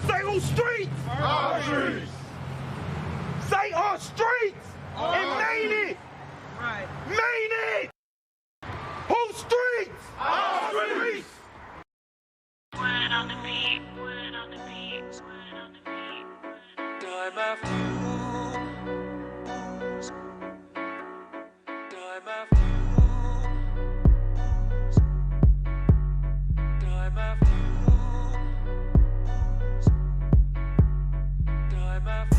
Say on streets. Our streets. Say on streets. And main it. Right. Main it. Whose streets? Our streets. Word on the beat, word on the beat, word on the beat. Time after time after time after time after time after time after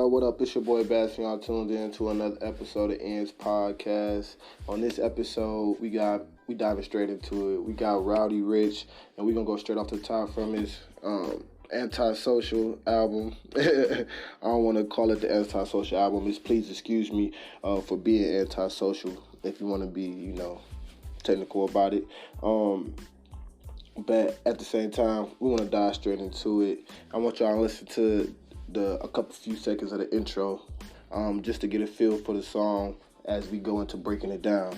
What up? It's your boy Bazz, and y'all tuned in to another episode of ENDS Podcast. On this episode, we diving straight into it. We got Roddy Ricch, and we're gonna go straight off the top from his Antisocial album. I don't want to call it the Antisocial album. It's Please Excuse Me for being antisocial, if you want to be, technical about it. But at the same time, we want to dive straight into it. I want y'all to listen to a few seconds of the intro, just to get a feel for the song as we go into breaking it down.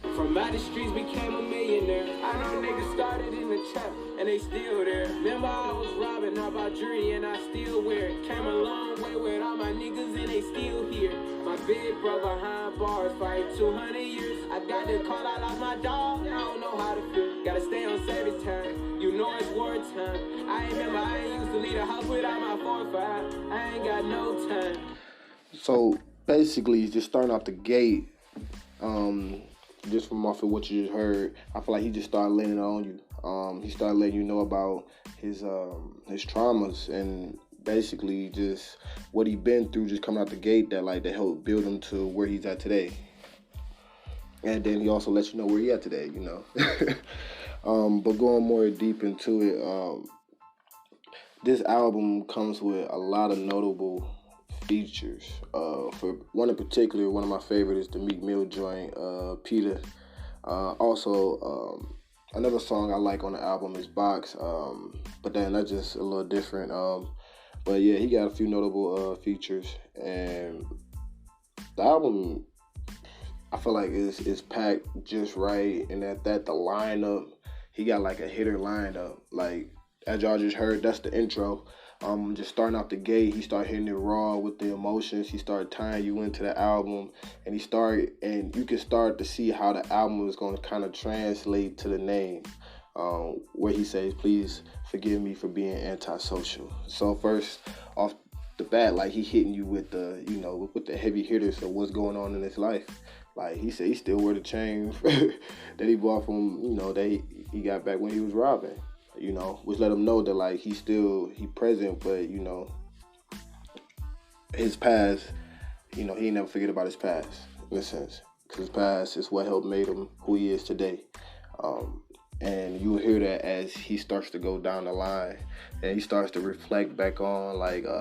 From out the streets became a millionaire. I know niggas started in the trap and they still there. Remember I was robbing all about jewelry and I still wear it. Came a long way with all my niggas and they still here. My big bro behind bars fight 200 years. I got the call, I lost my dog, I don't know how to feel. Gotta stay on service time, you know it's wartime. I ain't used to leave the house without my 4-5. I ain't got no time. So basically, just starting off the gate, just from off of what you just heard, I feel like he just started laying it on you. He started letting you know about his traumas and basically just what he been through, just coming out the gate that helped build him to where he's at today. And then he also lets you know where he at today, But going more deep into it, this album comes with a lot of notable features. For one in particular, one of my favorites is the Meek Mill joint, Peter. Also, another song I like on the album is Box, but then that's just a little different. But yeah, he got a few notable features, and the album, I feel like it's packed just right, and at that the lineup, he got like a hitter lineup. Like as y'all just heard, that's the intro. Just starting out the gate, he started hitting it raw with the emotions. He started tying you into the album, and you can start to see how the album is going to kind of translate to the name, where he says, "Please forgive me for being antisocial." So first off the bat, like he hitting you with the, with the heavy hitters of what's going on in his life. Like he said, he still wear the chain that he bought from, that he got back when he was robbing. Which let him know that like he present, but his past, he ain't never forget about his past in a sense, because his past is what helped made him who he is today. And you'll hear that as he starts to go down the line and he starts to reflect back on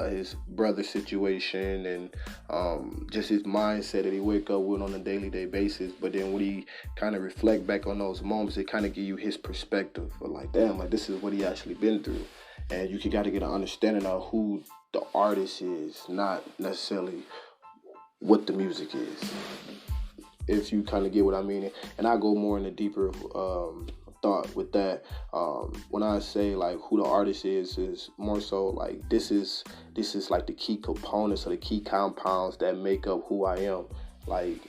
his brother's situation and just his mindset that he wake up with on a daily basis. But then when he kind of reflect back on those moments, it kind of give you his perspective of like, damn, like this is what he actually been through. And you got to get an understanding of who the artist is, not necessarily what the music is, if you kind of get what I mean. And I go more in a deeper thought with that. When I say like who the artist is more so like this is like the key components or the key compounds that make up who I am. Like,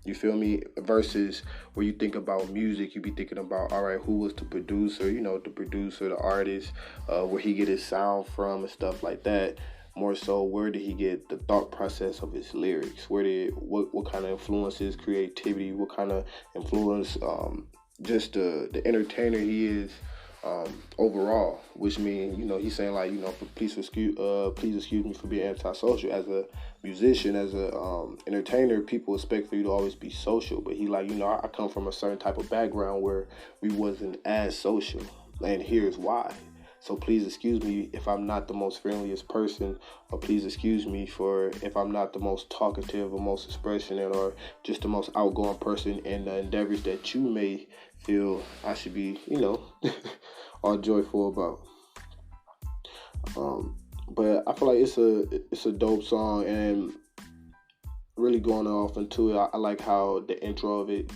you feel me? Versus where you think about music, you be thinking about, all right, who was the producer, the artist, where he get his sound from and stuff like that. More so, where did he get the thought process of his lyrics? What kind of influences, creativity, what kind of influence, just the entertainer he is overall, which means, he's saying like, please excuse me for being antisocial. As a musician, as a entertainer, people expect for you to always be social, but he like, I come from a certain type of background where we wasn't as social, and here's why. So please excuse me if I'm not the most friendliest person, or please excuse me for if I'm not the most talkative or most expressionate or just the most outgoing person in the endeavors that you may feel I should be, all joyful about. But I feel like it's a dope song, and really going off into it, I like how the intro of it,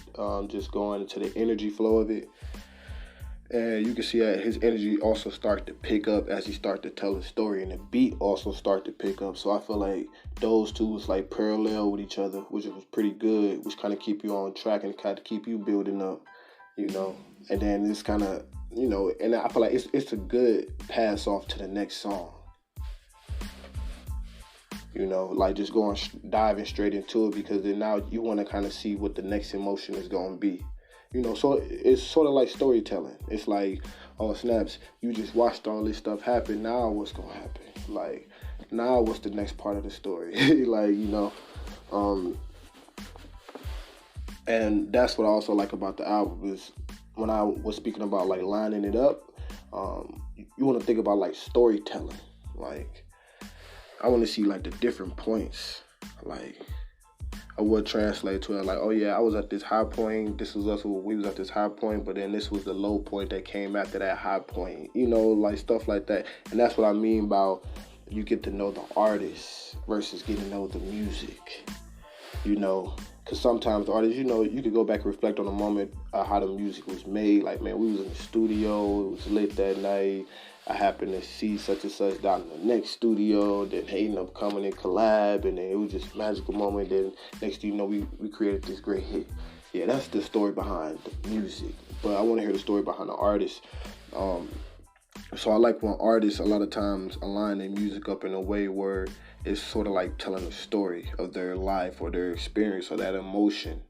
just going into the energy flow of it. And you can see that his energy also start to pick up as he start to tell his story, and the beat also start to pick up. So I feel like those two was like parallel with each other, which was pretty good, which kind of keep you on track and kind of keep you building up, And then it's kind of, and I feel like it's a good pass off to the next song. Like just diving straight into it, because then now you want to kind of see what the next emotion is going to be. So it's sort of like storytelling. It's like, oh snaps, you just watched all this stuff happen. Now what's going to happen? Like, now what's the next part of the story? And that's what I also like about the album is when I was speaking about like lining it up, you want to think about like storytelling. Like, I want to see like the different points. Like, I would translate to it like, oh yeah, I was at this high point. This was us. We was at this high point, but then this was the low point that came after that high point. Like stuff like that. And that's what I mean about you get to know the artist versus getting to know the music. Because sometimes the artists, you could go back and reflect on the moment how the music was made. Like, man, we was in the studio. It was late that night. I happened to see such and such down in the next studio. Then they ended up coming in collab, and then it was just a magical moment. Then next thing you know, we created this great hit. Yeah, that's the story behind the music. But I want to hear the story behind the artist. So I like when artists a lot of times align their music up in a way where it's sort of like telling a story of their life or their experience or that emotion.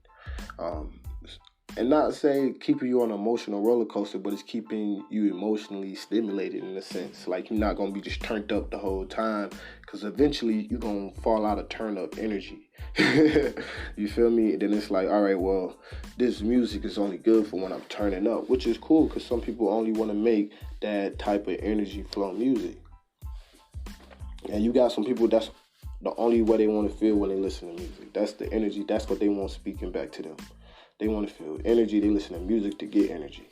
And not saying keeping you on an emotional roller coaster, but it's keeping you emotionally stimulated in a sense. Like, you're not going to be just turned up the whole time, because eventually you're going to fall out of turn up energy. You feel me? And then it's like, all right, well, this music is only good for when I'm turning up, which is cool, because some people only want to make that type of energy flow music. And you got some people, that's the only way they want to feel when they listen to music. That's the energy. That's what they want speaking back to them. They want to feel energy. They listen to music to get energy.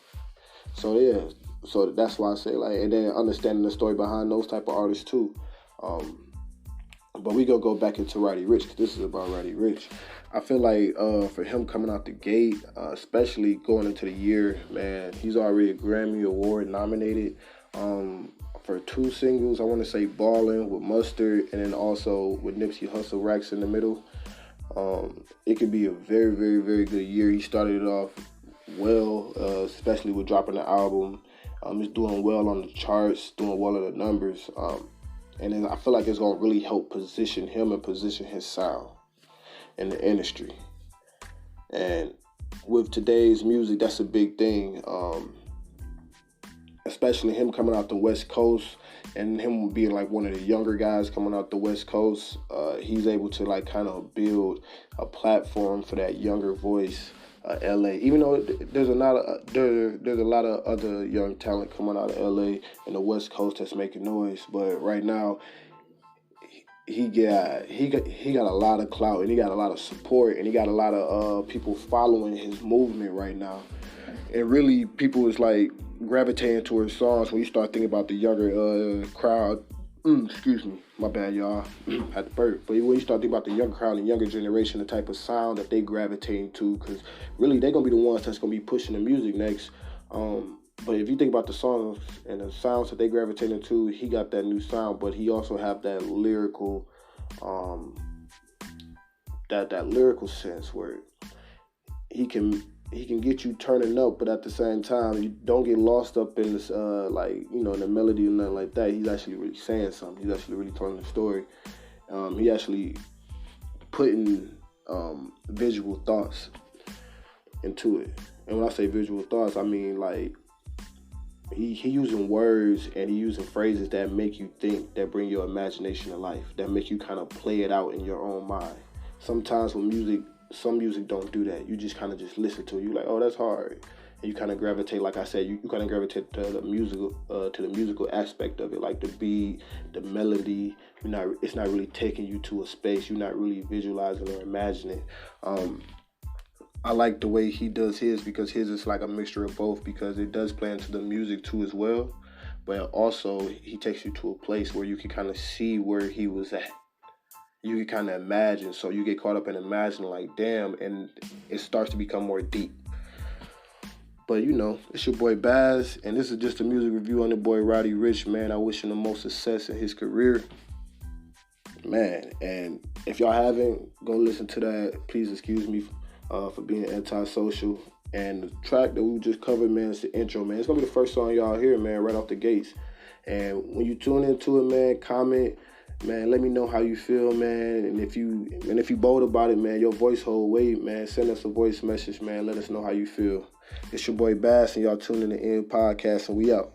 So yeah, so that's why I say like, and then understanding the story behind those type of artists too. But we gonna go back into Roddy Ricch, because this is about Roddy Ricch. I feel like for him coming out the gate, especially going into the year, man, he's already a Grammy Award nominated for 2 singles. I want to say Ballin' with Mustard, and then also with Nipsey Hussle, Racks in the Middle. It could be a very, very, very good year. He started it off well, especially with dropping the album. He's doing well on the charts, doing well in the numbers. And then I feel like it's going to really help position him and position his sound in the industry. And with today's music, that's a big thing. Especially him coming out the West Coast and him being like one of the younger guys coming out the West Coast. He's able to like kind of build a platform for that younger voice, LA. Even though there's a lot of other young talent coming out of LA and the West Coast that's making noise, but right now he got a lot of clout, and he got a lot of support, and he got a lot of people following his movement right now. And really, people is like gravitating towards songs when you start thinking about the younger crowd. Excuse me, my bad, y'all. Had to burp. But when you start thinking about the younger crowd and younger generation, the type of sound that they gravitating to, because really they're gonna be the ones that's gonna be pushing the music next. But if you think about the songs and the sounds that they gravitating to, he got that new sound, but he also have that lyrical, that lyrical sense where he can get you turning up, but at the same time, you don't get lost up in this, in the melody or nothing like that. He's actually really saying something. He's actually really telling the story. He actually putting visual thoughts into it. And when I say visual thoughts, I mean like he using words and he using phrases that make you think, that bring your imagination to life, that make you kind of play it out in your own mind. Sometimes with some music don't do that. You just kind of just listen to it. You're like, oh, that's hard. And you kind of gravitate, like I said, you kind of gravitate to the musical aspect of it, like the beat, the melody. It's not really taking you to a space. You're not really visualizing or imagining. I like the way he does his, because his is like a mixture of both, because it does play into the music too as well. But also he takes you to a place where you can kind of see where he was at. You can kind of imagine. So you get caught up in imagining, like, damn, and it starts to become more deep. But, it's your boy Bazz, and this is just a music review on the boy Roddy Ricch, man. I wish him the most success in his career. Man, and if y'all haven't, go listen to that. Please excuse me for being antisocial. And the track that we just covered, man, is the intro, man. It's going to be the first song y'all hear, man, right off the gates. And when you tune into it, man, comment. Man, let me know how you feel, man. And if you bold about it, man, your voice hold weight, man. Send us a voice message, man. Let us know how you feel. It's your boy Bass, and y'all tune in to ENDS Podcast, and we out.